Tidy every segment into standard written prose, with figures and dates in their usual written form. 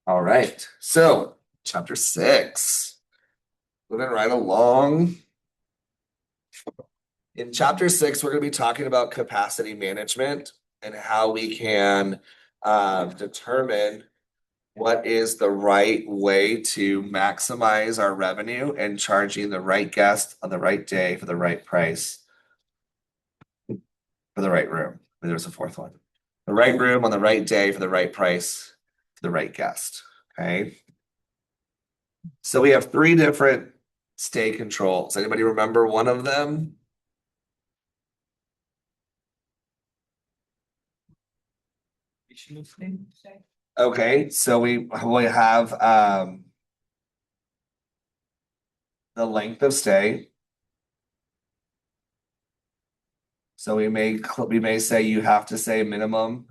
All right, so chapter 6, moving right along. In chapter 6, we're going to be talking about capacity management and how we can determine what is the right way to maximize our revenue and charging the right guest on the right day for the right price for the right room. There's a fourth one. The right room on the right day for the right price for the right guest. Okay. So we have three different stay controls. Anybody remember one of them? Okay, so we have the length of stay. So we may say you have to say a minimum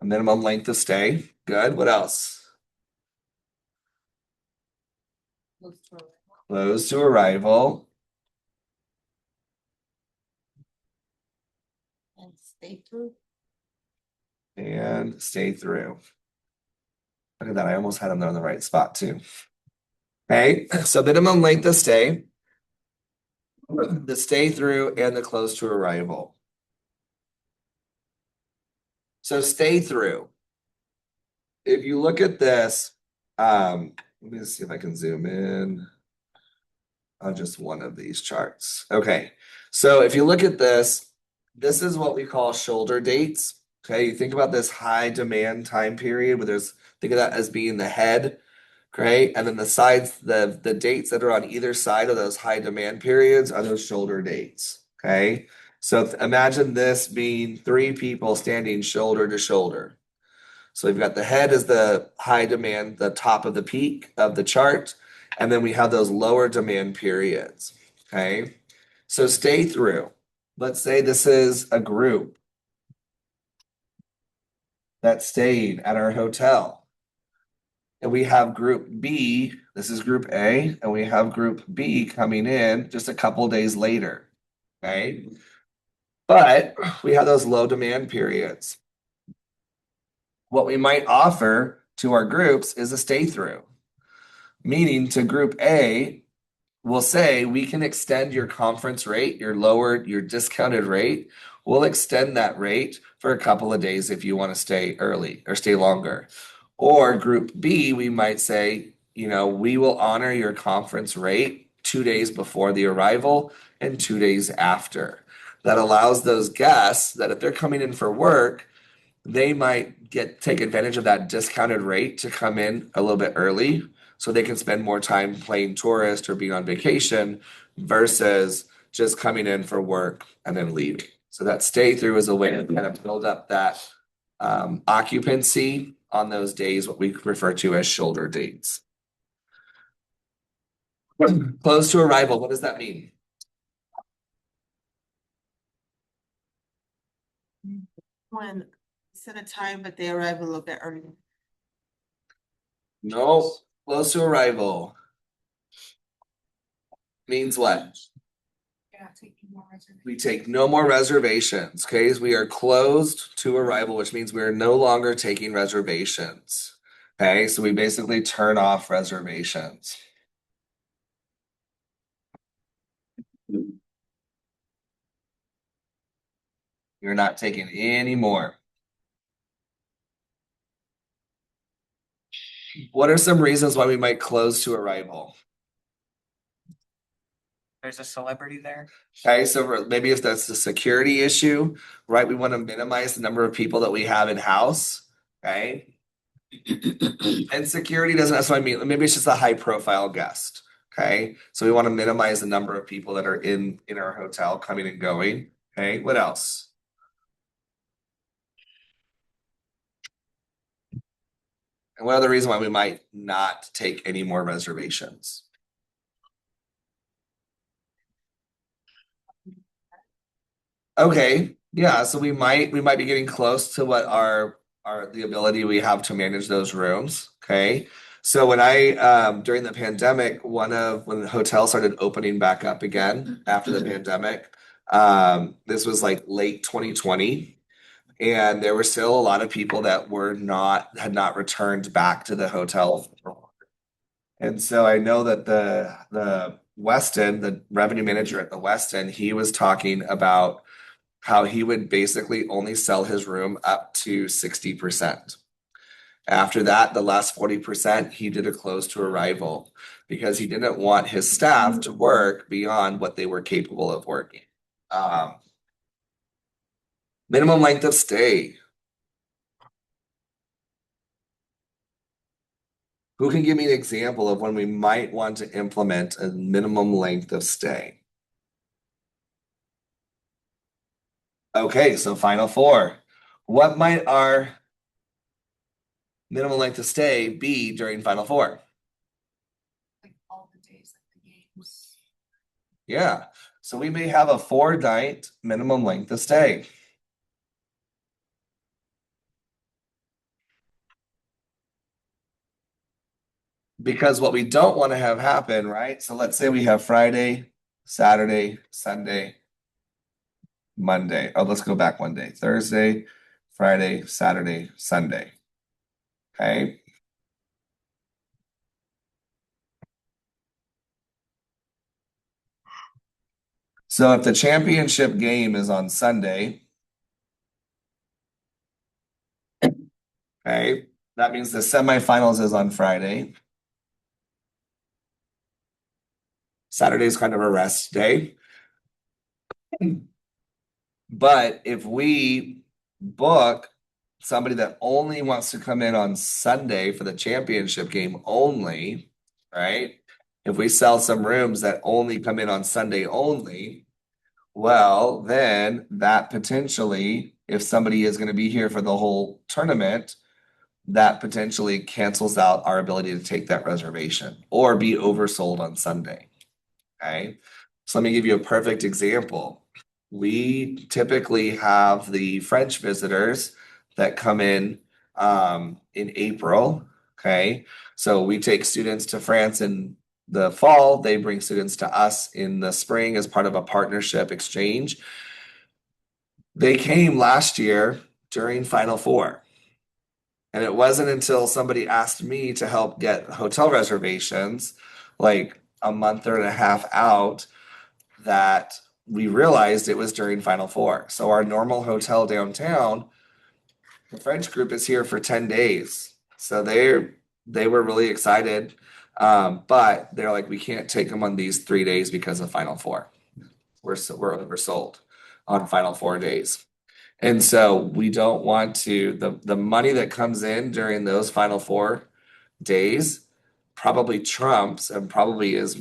length of stay. Good. What else? Close to arrival And stay through. and stay through. Look at that. I almost had them there in the right spot too. Okay, so minimum length of stay, the stay through, and the close to arrival. So stay through. If you look at this, let me see if I can zoom in on just one of these charts. Okay, so if you look at this, this is what we call shoulder dates. Okay, you think about this high demand time period where think of that as being the head, okay? And then the sides, the dates that are on either side of those high demand periods are those shoulder dates, okay? So imagine this being three people standing shoulder to shoulder. So we've got the head as the high demand, the top of the peak of the chart, and then we have those lower demand periods. Okay. So stay through. Let's say this is a group that's staying at our hotel. And we have group B, this is group A, and we have group B coming in just a couple days later. Okay. But we have those low demand periods. What we might offer to our groups is a stay through, meaning to group A, we'll say we can extend your conference rate, your discounted rate. We'll extend that rate for a couple of days if you want to stay early or stay longer. Or group B, we might say, we will honor your conference rate 2 days before the arrival and 2 days after. That allows those guests that if they're coming in for work, they might take advantage of that discounted rate to come in a little bit early so they can spend more time playing tourist or being on vacation versus just coming in for work and then leaving. So that stay through is a way to kind of build up that occupancy on those days, what we refer to as shoulder dates. Close to arrival, what does that mean? When set a time, but they arrive a little bit early. No, close to arrival means what? We take no more reservations. Okay, we are closed to arrival, which means we are no longer taking reservations. Okay, so we basically turn off reservations. You're not taking any more. What are some reasons why we might close to arrival? There's a celebrity there. Okay, so maybe if that's the security issue, right? We want to minimize the number of people that we have in house. Okay. And security doesn't necessarily mean maybe it's just a high profile guest. Okay. So we want to minimize the number of people that are in our hotel coming and going. Okay. What else? And what other reason why we might not take any more reservations? Okay. Yeah, so we might be getting close to what the ability we have to manage those rooms. Okay. So when I during the pandemic, when the hotel started opening back up again after the pandemic, this was like late 2020. And there were still a lot of people that had not returned back to the hotel. And so I know that the Westin, the revenue manager at the Westin, he was talking about how he would basically only sell his room up to 60%. After that, the last 40%, he did a close to arrival because he didn't want his staff to work beyond what they were capable of working. Um, Minimum length of stay. Who can give me an example of when we might want to implement a minimum length of stay? Okay, so final four. What might our minimum length of stay be during final four? Like all the days at the games. Yeah, so we may have a 4-night minimum length of stay. Because what we don't want to have happen, right? So let's say we have Friday, Saturday, Sunday, Monday. Oh, let's go back one day. Thursday, Friday, Saturday, Sunday. Okay. So if the championship game is on Sunday, okay, that means the semifinals is on Friday. Saturday's kind of a rest day. But if we book somebody that only wants to come in on Sunday for the championship game only, right? If we sell some rooms that only come in on Sunday only, well, then that potentially, if somebody is going to be here for the whole tournament, that potentially cancels out our ability to take that reservation or be oversold on Sunday. Okay. So let me give you a perfect example. We typically have the French visitors that come in April. Okay. So we take students to France in the fall. They bring students to us in the spring as part of a partnership exchange. They came last year during Final Four. And it wasn't until somebody asked me to help get hotel reservations, like a month or and a half out, that we realized it was during Final Four. So our normal hotel downtown, the French group is here for 10 days. So they were really excited. But they're like, we can't take them on these 3 days because of Final Four. We're oversold on Final Four days. And so we don't want to the money that comes in during those Final Four days probably trumps and probably is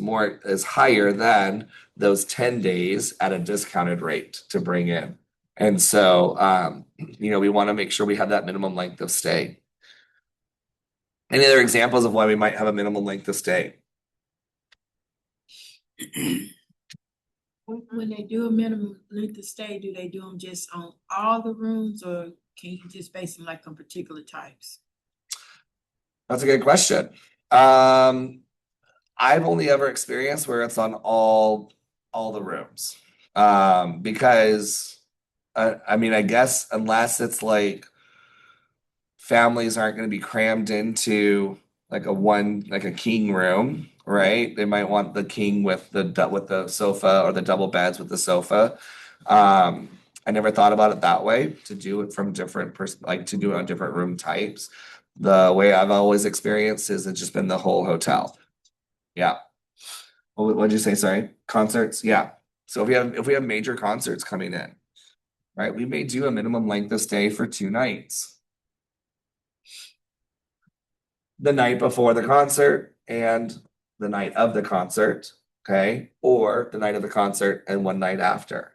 higher than those 10 days at a discounted rate to bring in. And so we want to make sure we have that minimum length of stay. Any other examples of why we might have a minimum length of stay? When they do a minimum length of stay, do they do them just on all the rooms or can you just base them like on particular types? That's a good question. I've only ever experienced where it's on all the rooms. Because I mean, I guess unless it's like families aren't going to be crammed into like a king room, right? They might want the king with the sofa or the double beds with the sofa. Um, I never thought about it that way to do it from like to do it on different room types. The way I've always experienced is it's just been the whole hotel. Yeah. What'd you say? Sorry. Concerts? Yeah. So if we have major concerts coming in, right, we may do a minimum length of stay for 2 nights. The night before the concert and the night of the concert, okay? Or the night of the concert and one night after.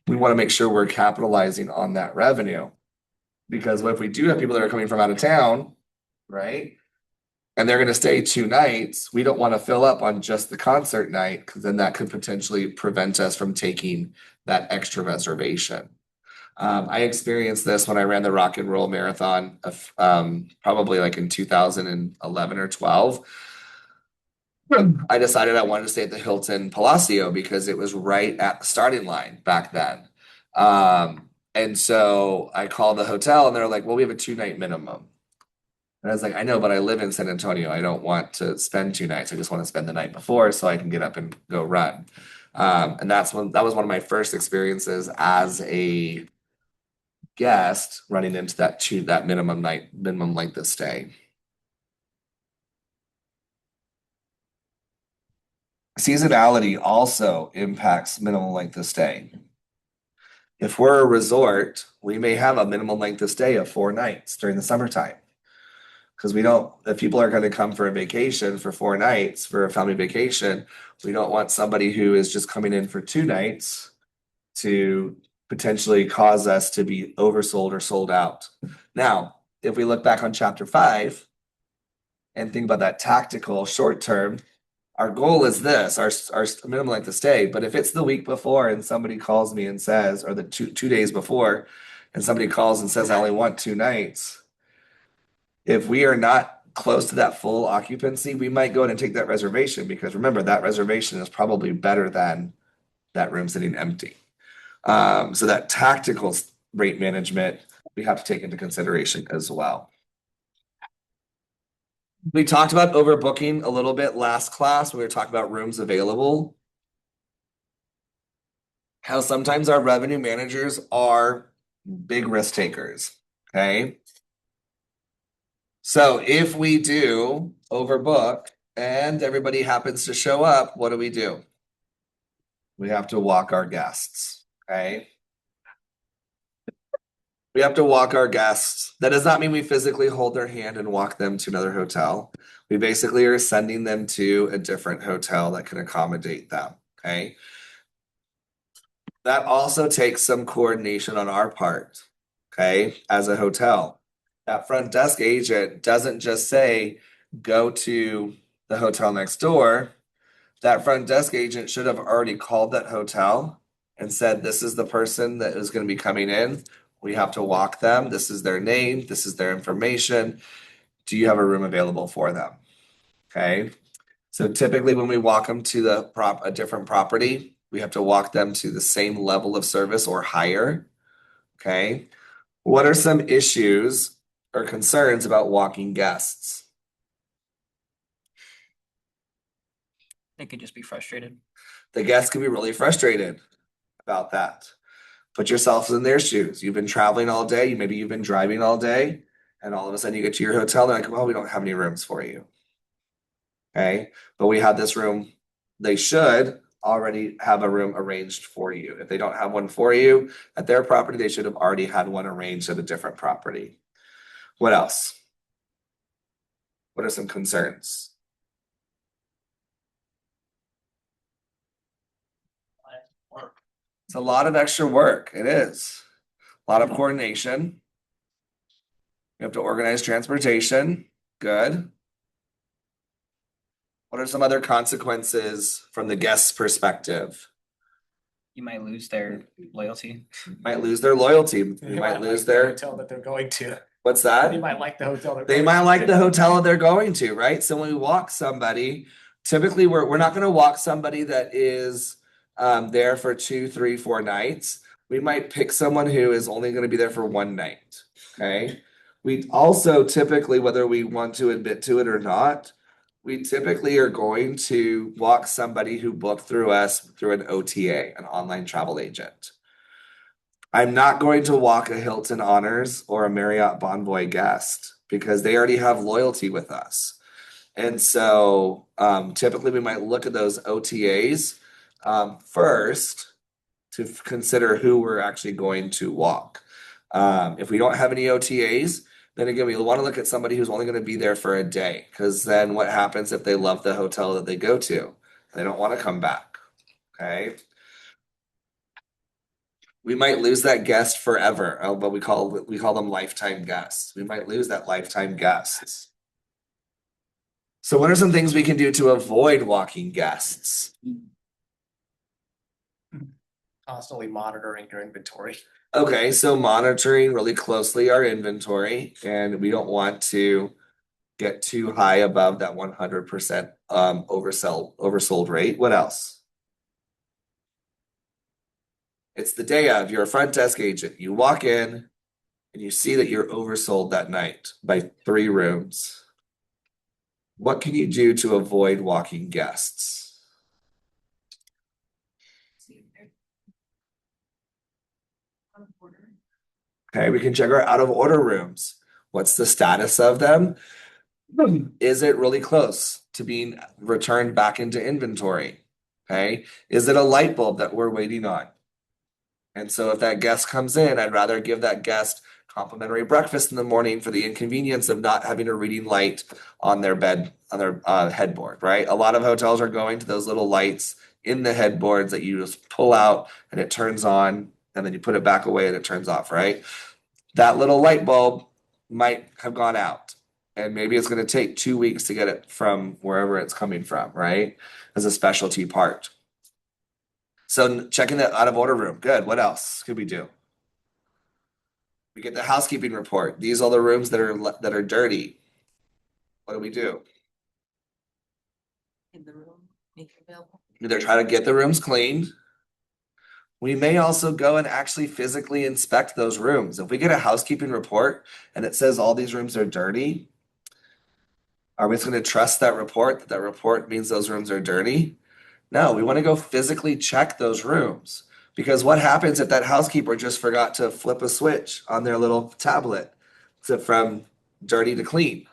We want to make sure we're capitalizing on that revenue. Because what if we do have people that are coming from out of town, right? And they're going to stay 2 nights, we don't want to fill up on just the concert night because then that could potentially prevent us from taking that extra reservation. I experienced this when I ran the Rock and Roll Marathon, probably like in 2011 or 12. I decided I wanted to stay at the Hilton Palacio because it was right at the starting line back then. And so I called the hotel and they're like, well, we have a 2 night minimum. And I was like, I know, but I live in San Antonio. I don't want to spend 2 nights. I just want to spend the night before so I can get up and go run. And that was one of my first experiences as a guest running into that minimum length of stay. Seasonality also impacts minimum length of stay. If we're a resort, we may have a minimum length of stay of 4 nights during the summertime. Because if people are going to come for a vacation for 4 nights for a family vacation, we don't want somebody who is just coming in for 2 nights to potentially cause us to be oversold or sold out. Now, if we look back on chapter 5 and think about that tactical short term, our goal is this, our minimum length of stay. But if it's the week before and somebody calls me and says, or the two days before, and somebody calls and says, I only want 2 nights, if we are not close to that full occupancy, we might go in and take that reservation because remember, that reservation is probably better than that room sitting empty. So that tactical rate management, we have to take into consideration as well. We talked about overbooking a little bit last class when we were talking about rooms available. How sometimes our revenue managers are big risk takers, okay? So if we do overbook and everybody happens to show up, what do? We have to walk our guests, okay? We have to walk our guests. That does not mean we physically hold their hand and walk them to another hotel. We basically are sending them to a different hotel that can accommodate them, okay? That also takes some coordination on our part, okay, as a hotel. That front desk agent doesn't just say, go to the hotel next door. That front desk agent should have already called that hotel and said, this is the person that is going to be coming in. We have to walk them. This is their name. This is their information. Do you have a room available for them? Okay. So typically when we walk them to a different property, we have to walk them to the same level of service or higher. Okay. What are some issues or concerns about walking guests? They could just be frustrated. The guests can be really frustrated about that. Put yourselves in their shoes. You've been traveling all day, maybe you've been driving all day, and all of a sudden you get to your hotel, they're like, well, we don't have any rooms for you. Okay, but we have this room. They should already have a room arranged for you. If they don't have one for you at their property, they should have already had one arranged at a different property. What else? What are some concerns? It's a lot of extra work. It is. A lot of coordination. You have to organize transportation. Good. What are some other consequences from the guest's perspective? You might lose their loyalty. Might lose their loyalty. They We might lose like the their, hotel that they're going to. what's that? They might like the hotel. They might like the hotel they're going to, right? So when we walk somebody, typically we're not going to walk somebody that is there for 2, 3, 4 nights. We might pick someone who is only going to be there for 1 night. Okay. We also typically, whether we want to admit to it or not, we typically are going to walk somebody who booked through us through an OTA, an online travel agent. I'm not going to walk a Hilton Honors or a Marriott Bonvoy guest because they already have loyalty with us. And so typically we might look at those OTAs first to consider who we're actually going to walk. If we don't have any OTAs, then again, we want to look at somebody who's only going to be there for a day because then what happens if they love the hotel that they go to? They don't want to come back. Okay. We might lose that guest forever, but we call them lifetime guests. We might lose that lifetime guests. So what are some things we can do to avoid walking guests? Constantly monitoring your inventory. Okay, so monitoring really closely our inventory, and we don't want to get too high above that 100% oversold rate. What else? It's the day of, you're a front desk agent. You walk in and you see that you're oversold that night by 3 rooms. What can you do to avoid walking guests? Okay, we can check our out of order rooms. What's the status of them? Is it really close to being returned back into inventory? Okay, is it a light bulb that we're waiting on? And so if that guest comes in, I'd rather give that guest complimentary breakfast in the morning for the inconvenience of not having a reading light on their bed, on their headboard, right? A lot of hotels are going to those little lights in the headboards that you just pull out and it turns on, and then you put it back away and it turns off, right? That little light bulb might have gone out. And maybe it's going to take 2 weeks to get it from wherever it's coming from, right? As a specialty part. So checking the out of order room. Good. What else could we do? We get the housekeeping report. These are the rooms that are dirty. What do we do? In the room, make it available. Either try to get the rooms cleaned. We may also go and actually physically inspect those rooms. If we get a housekeeping report and it says all these rooms are dirty, are we just going to trust that report? That report means those rooms are dirty? No, we want to go physically check those rooms. Because what happens if that housekeeper just forgot to flip a switch on their little tablet from dirty to clean?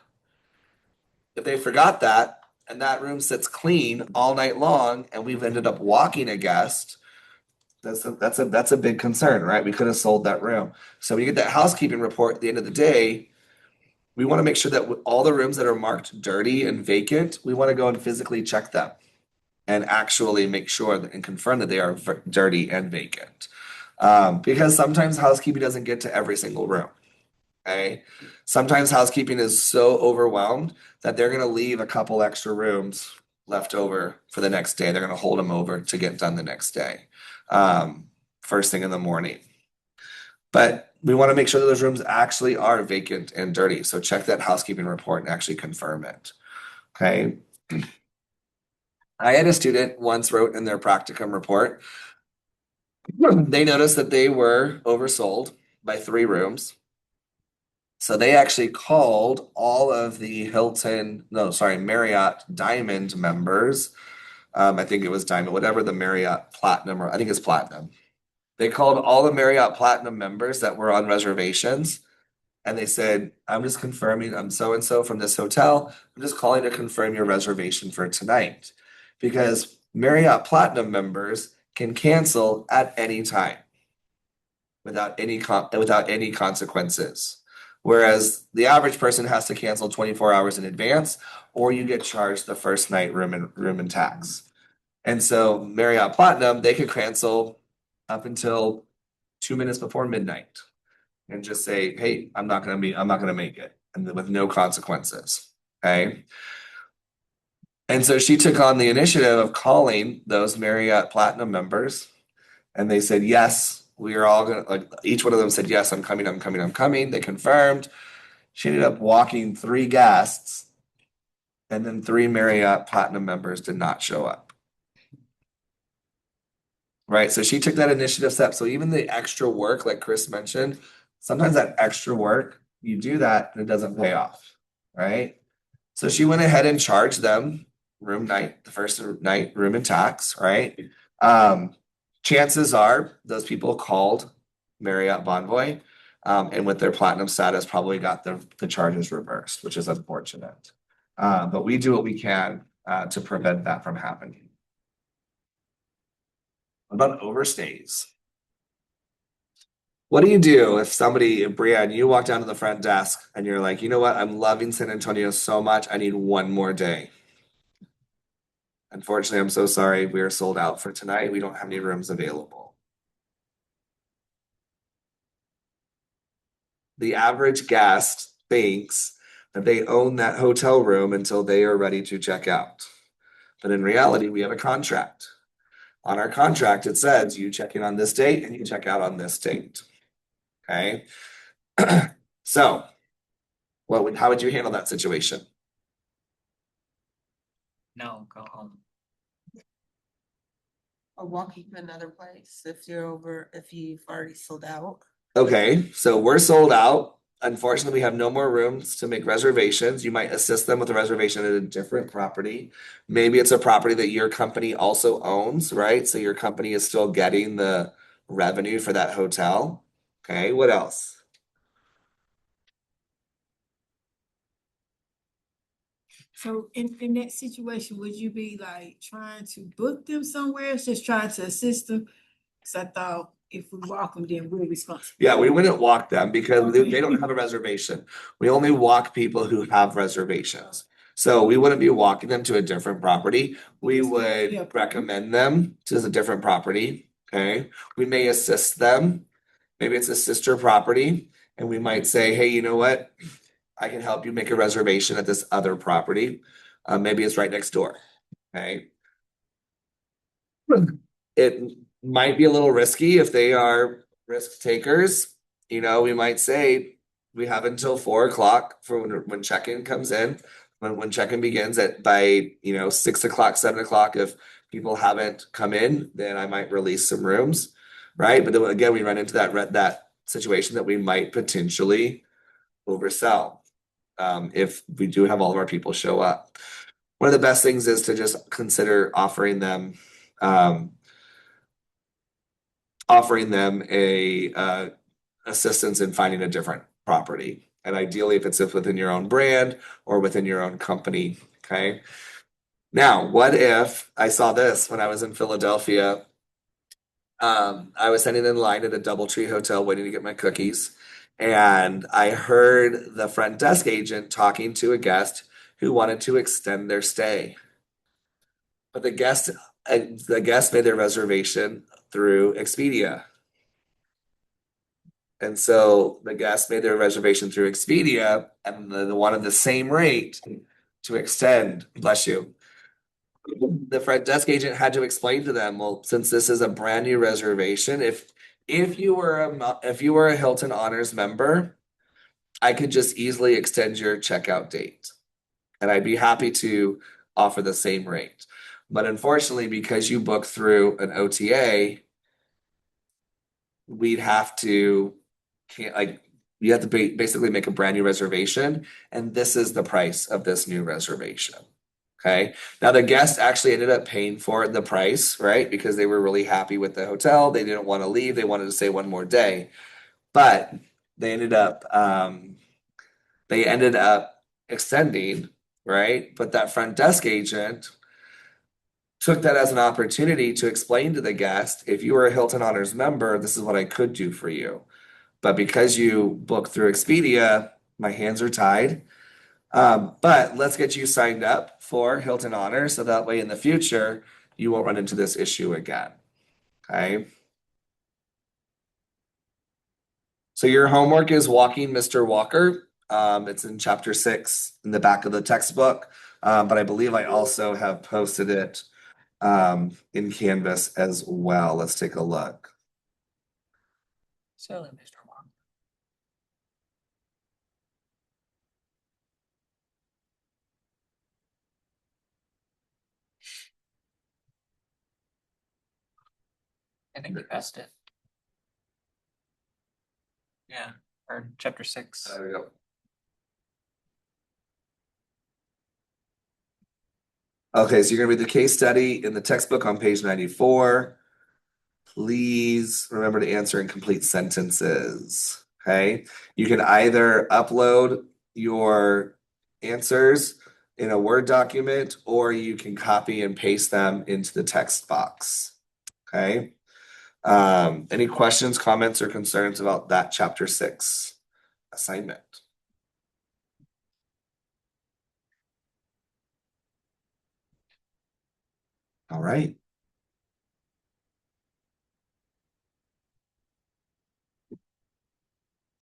If they forgot that and that room sits clean all night long and we've ended up walking a guest, that's a big concern, right? We could have sold that room. So when you get that housekeeping report at the end of the day, we want to make sure that all the rooms that are marked dirty and vacant, we want to go and physically check them and actually make sure and confirm that they are dirty and vacant. Because sometimes housekeeping doesn't get to every single room. Okay. Sometimes housekeeping is so overwhelmed that they're going to leave a couple extra rooms left over for the next day. They're going to hold them over to get done the next day, first thing in the morning. But we want to make sure that those rooms actually are vacant and dirty. So check that housekeeping report and actually confirm it. Okay. I had a student once wrote in their practicum report, they noticed that they were oversold by 3 rooms. So they actually called all of the Marriott Diamond members. I think it was Diamond, whatever the Marriott Platinum, or I think it's Platinum. They called all the Marriott Platinum members that were on reservations. And they said, I'm just confirming, I'm so and so from this hotel. I'm just calling to confirm your reservation for tonight. Because Marriott Platinum members can cancel at any time without any consequences. Whereas the average person has to cancel 24 hours in advance, or you get charged the first night room and tax. And so Marriott Platinum, they could cancel up until 2 minutes before midnight and just say, hey, I'm not gonna make it, and with no consequences. Okay. And so she took on the initiative of calling those Marriott Platinum members, and they said, yes, we are all gonna, like, each one of them said, yes, I'm coming, I'm coming, I'm coming. They confirmed. She ended up walking 3 guests, and then 3 Marriott Platinum members did not show up. Right. So she took that initiative step. So even the extra work, like Chris mentioned, sometimes that extra work, you do that and it doesn't pay off. Right. So she went ahead and charged them the first night room and tax. Right. Chances are those people called Marriott Bonvoy, and with their platinum status probably got the charges reversed, which is unfortunate. But we do what we can to prevent that from happening. What about overstays? What do you do if Brianne, you walk down to the front desk and you're like, you know what? I'm loving San Antonio so much. I need one more day. Unfortunately, I'm so sorry. We are sold out for tonight. We don't have any rooms available. The average guest thinks that they own that hotel room until they are ready to check out. But in reality, we have a contract. On our contract, it says you check in on this date and you check out on this date. Okay. So how would you handle that situation? No, go home. or walking to another place if if you've already sold out. Okay, so we're sold out. Unfortunately, we have no more rooms to make reservations. You might assist them with a reservation at a different property. Maybe it's a property that your company also owns, right? So your company is still getting the revenue for that hotel. Okay, what else? So in that situation, would you be like trying to book them somewhere, just trying to assist them? Cause I thought if we walk them, then we're responsible. Yeah, we wouldn't walk them because they Okay. don't have a reservation. We only walk people who have reservations. So we wouldn't be walking them to a different property. We Just would help. recommend them to a different property, okay? We may assist them. Maybe it's a sister property, and we might say, hey, you know what? I can help you make a reservation at this other property. Maybe it's right next door, okay? It might be a little risky if they are risk takers. You know, we might say we have until 4 o'clock for when check-in comes in. When check-in begins at by 6 o'clock, 7 o'clock. If people haven't come in, then I might release some rooms, right? But then again, we run into that situation that we might potentially oversell if we do have all of our people show up. One of the best things is to just consider um, offering them a assistance in finding a different property. And ideally, if it's within your own brand or within your own company. Okay. Now, what if I saw this when I was in Philadelphia? I was standing in line at a DoubleTree hotel waiting to get my cookies, and I heard the front desk agent talking to a guest who wanted to extend their stay. But the guest made their reservation through Expedia. And so the guests made their reservation through Expedia and they wanted the same rate to extend. Bless you. The front desk agent had to explain to them, well, since this is a brand new reservation, if you were a Hilton Honors member, I could just easily extend your checkout date. And I'd be happy to offer the same rate. But unfortunately, because you book through an OTA, we'd have to can't like you have to basically make a brand new reservation, and this is the price of this new reservation. Okay. Now the guest actually ended up paying for the price, right? Because they were really happy with the hotel. They didn't want to leave. They wanted to stay one more day. But they ended up extending, right? But that front desk agent took that as an opportunity to explain to the guest, if you were a Hilton Honors member, this is what I could do for you. But because you book through Expedia, my hands are tied. But let's get you signed up for Hilton Honor so that way in the future you won't run into this issue again. Okay. So your homework is walking Mr. Walker. It's in chapter 6 in the back of the textbook. But I believe I also have posted it in Canvas as well. Let's take a look. So, Mr. Wong. I think we passed it. Yeah, or chapter 6. There we go. Okay, so you're gonna read the case study in the textbook on page 94. Please remember to answer in complete sentences. Okay, you can either upload your answers in a Word document or you can copy and paste them into the text box. Okay. Any questions, comments, or concerns about that chapter 6 assignment? All right.